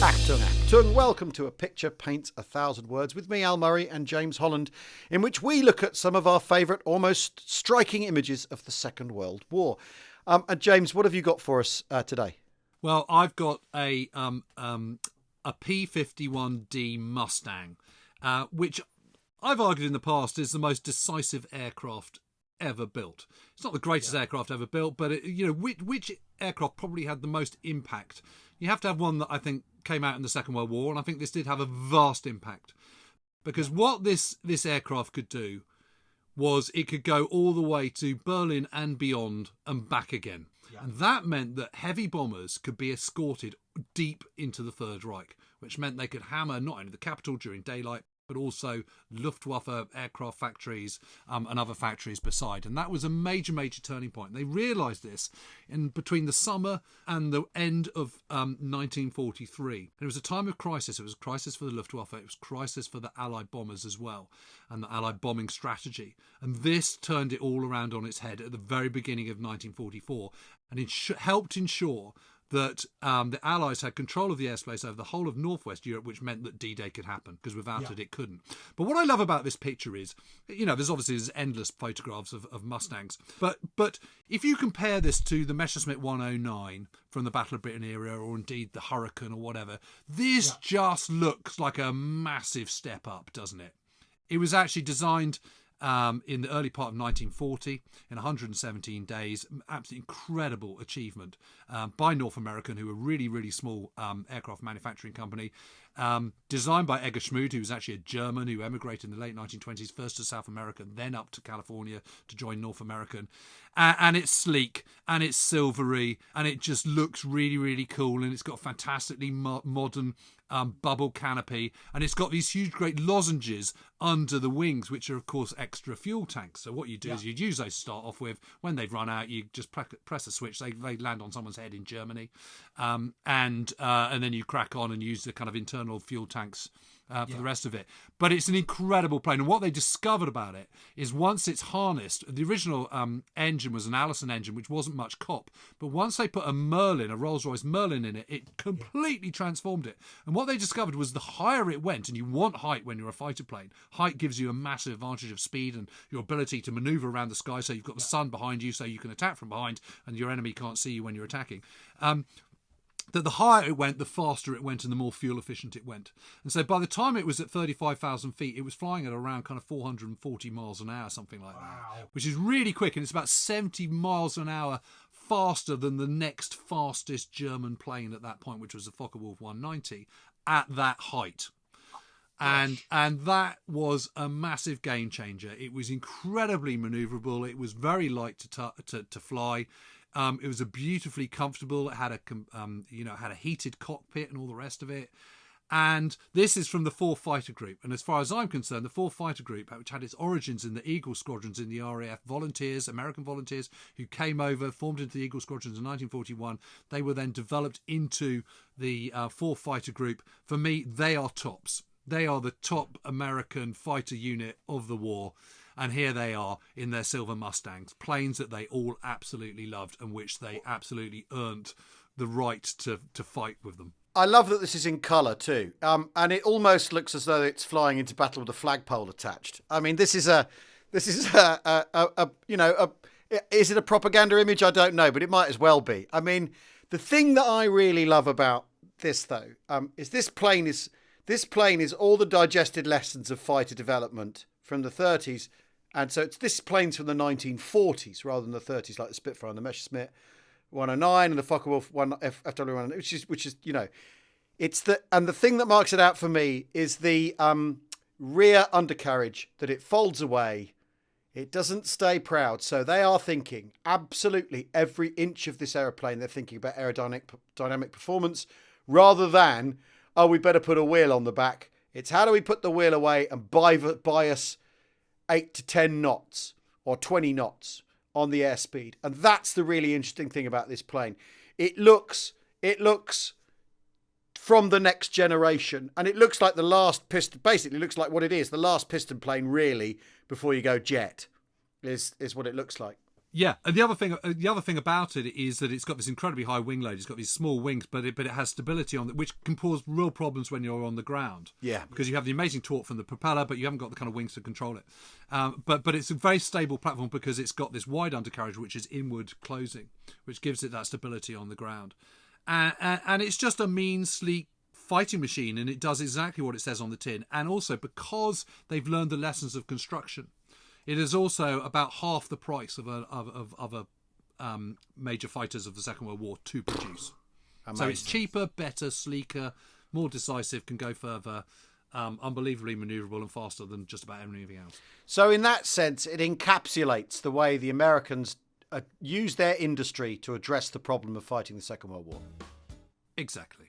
Achtung, welcome to A Picture Paints 1,000 Words with me, Al Murray, and James Holland, in which we look at some of our favourite, almost striking images of the Second World War. And James, what have you got for us today? Well, I've got a P-51D Mustang, which I've argued in the past is the most decisive aircraft ever built. It's not the greatest aircraft ever built, but which aircraft probably had the most impact? You have to have one that I think came out in the Second World War, and I think this did have a vast impact, because what this aircraft could do was it could go all the way to Berlin and beyond and back again. Yeah. And that meant that heavy bombers could be escorted deep into the Third Reich, which meant they could hammer not only the capital during daylight, but also Luftwaffe aircraft factories and other factories beside. And that was a major turning point. They realised this in between the summer and the end of 1943. It was a time of crisis. It was a crisis for the Luftwaffe. It was a crisis for the Allied bombers as well, and the Allied bombing strategy. And this turned it all around on its head at the very beginning of 1944. And it helped ensure that the Allies had control of the airspace over the whole of northwest Europe, which meant that D-Day could happen, because without it couldn't. But what I love about this picture is, there's endless photographs of Mustangs. But if you compare this to the Messerschmitt 109 from the Battle of Britain era, or indeed the Hurricane or whatever, this just looks like a massive step up, doesn't it? It was actually designed in the early part of 1940, in 117 days. Absolutely incredible achievement by North American, who were a really, really small aircraft manufacturing company. Designed by Egger Schmude, who was actually a German who emigrated in the late 1920s, first to South America, then up to California to join North American. And it's sleek, and it's silvery, and it just looks really, really cool, and it's got a fantastically modern bubble canopy, and it's got these huge, great lozenges under the wings, which are, of course, extra fuel tanks. So what you do is you'd use those to start off with. When they've run out, you just press a switch. They land on someone's head in Germany, and then you crack on and use the kind of internal fuel tanks for the rest of it. But it's an incredible plane, and what they discovered about it is once it's harnessed, the original engine was an Allison engine, which wasn't much cop, but once they put a Rolls-Royce Merlin in it, it completely transformed it. And what they discovered was the higher it went, and you want height when you're a fighter plane, height gives you a massive advantage of speed and your ability to maneuver around the sky, so you've got the sun behind you, so you can attack from behind and your enemy can't see you when you're attacking. That the higher it went, the faster it went, and the more fuel efficient it went. And so by the time it was at 35,000 feet, it was flying at around kind of 440 miles an hour, something like that, which is really quick. And it's about 70 miles an hour faster than the next fastest German plane at that point, which was the Focke-Wulf 190, at that height. And that was a massive game changer. It was incredibly maneuverable. It was very light to fly. It was a beautifully comfortable. It had a heated cockpit and all the rest of it. And this is from the 4th Fighter Group. And as far as I'm concerned, the 4th Fighter Group, which had its origins in the Eagle Squadrons in the RAF, volunteers, American volunteers who came over, formed into the Eagle Squadrons in 1941. They were then developed into the 4th Fighter Group. For me, they are tops. They are the top American fighter unit of the war. And here they are in their silver Mustangs, planes that they all absolutely loved and which they absolutely earned the right to fight with them. I love that this is in colour too, and it almost looks as though it's flying into battle with a flagpole attached. I mean, is it a propaganda image? I don't know, but it might as well be. I mean, the thing that I really love about this though is this plane is all the digested lessons of fighter development from the 30s. And so this plane's from the 1940s rather than the 30s, like the Spitfire and the Messerschmitt 109 and the Focke-Wulf FW109, which is it's the thing that marks it out for me is the rear undercarriage, that it folds away. It doesn't stay proud. So they are thinking absolutely every inch of this aeroplane. They're thinking about dynamic performance rather than, we better put a wheel on the back. It's how do we put the wheel away and bias 8 to 10 knots or 20 knots on the airspeed. And that's the really interesting thing about this plane. It looks from the next generation, and it looks like the last piston, basically looks like what it is, the last piston plane really before you go jet is what it looks like. Yeah, and the other thing about it is that it's got this incredibly high wing load. It's got these small wings, but it has stability on it, which can cause real problems when you're on the ground. Yeah, because you have the amazing torque from the propeller, but you haven't got the kind of wings to control it. But it's a very stable platform because it's got this wide undercarriage, which is inward closing, which gives it that stability on the ground. And it's just a mean, sleek fighting machine, and it does exactly what it says on the tin. And also because they've learned the lessons of construction. It is also about half the price of a major fighters of the Second World War to produce. Amazing. So it's cheaper, better, sleeker, more decisive, can go further, unbelievably manoeuvrable and faster than just about anything else. So in that sense, it encapsulates the way the Americans use their industry to address the problem of fighting the Second World War. Exactly.